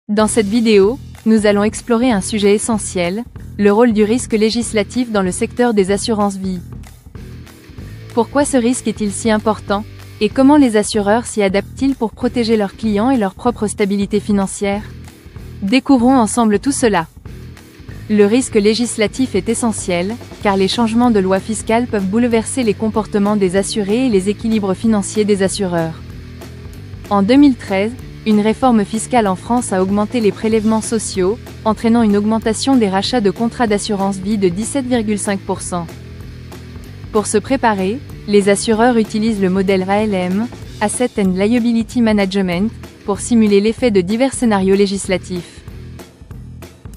Dans cette vidéo, nous allons explorer un sujet essentiel, le rôle du risque législatif dans le secteur des assurances vie. Pourquoi ce risque est-il si important, et comment les assureurs s'y adaptent-ils pour protéger leurs clients et leur propre stabilité financière? Découvrons ensemble tout cela. Le risque législatif est essentiel, car les changements de loi fiscale peuvent bouleverser les comportements des assurés et les équilibres financiers des assureurs. En 2013, une réforme fiscale en France a augmenté les prélèvements sociaux, entraînant une augmentation des rachats de contrats d'assurance vie de 17,5%. Pour se préparer, les assureurs utilisent le modèle ALM, Asset and Liability Management, pour simuler l'effet de divers scénarios législatifs.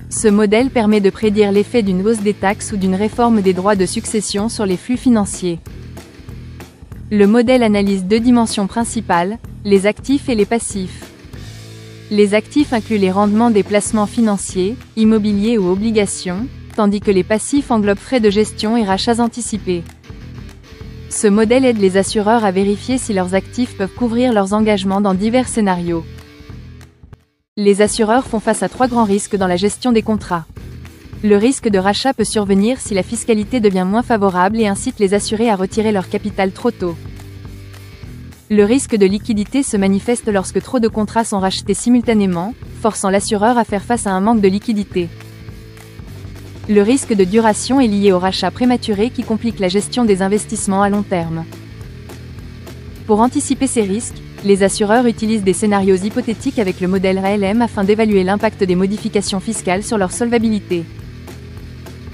Ce modèle permet de prédire l'effet d'une hausse des taxes ou d'une réforme des droits de succession sur les flux financiers. Le modèle analyse deux dimensions principales, les actifs et les passifs. Les actifs incluent les rendements des placements financiers, immobiliers ou obligations, tandis que les passifs englobent frais de gestion et rachats anticipés. Ce modèle aide les assureurs à vérifier si leurs actifs peuvent couvrir leurs engagements dans divers scénarios. Les assureurs font face à trois grands risques dans la gestion des contrats. Le risque de rachat peut survenir si la fiscalité devient moins favorable et incite les assurés à retirer leur capital trop tôt. Le risque de liquidité se manifeste lorsque trop de contrats sont rachetés simultanément, forçant l'assureur à faire face à un manque de liquidité. Le risque de duration est lié au rachat prématuré qui complique la gestion des investissements à long terme. Pour anticiper ces risques, les assureurs utilisent des scénarios hypothétiques avec le modèle ALM afin d'évaluer l'impact des modifications fiscales sur leur solvabilité.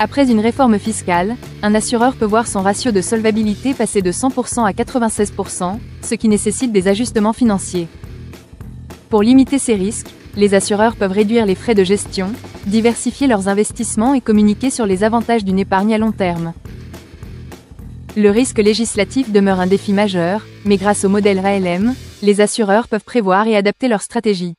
Après une réforme fiscale, un assureur peut voir son ratio de solvabilité passer de 100% à 96%, ce qui nécessite des ajustements financiers. Pour limiter ces risques, les assureurs peuvent réduire les frais de gestion, diversifier leurs investissements et communiquer sur les avantages d'une épargne à long terme. Le risque législatif demeure un défi majeur, mais grâce au modèle ALM, les assureurs peuvent prévoir et adapter leur stratégie.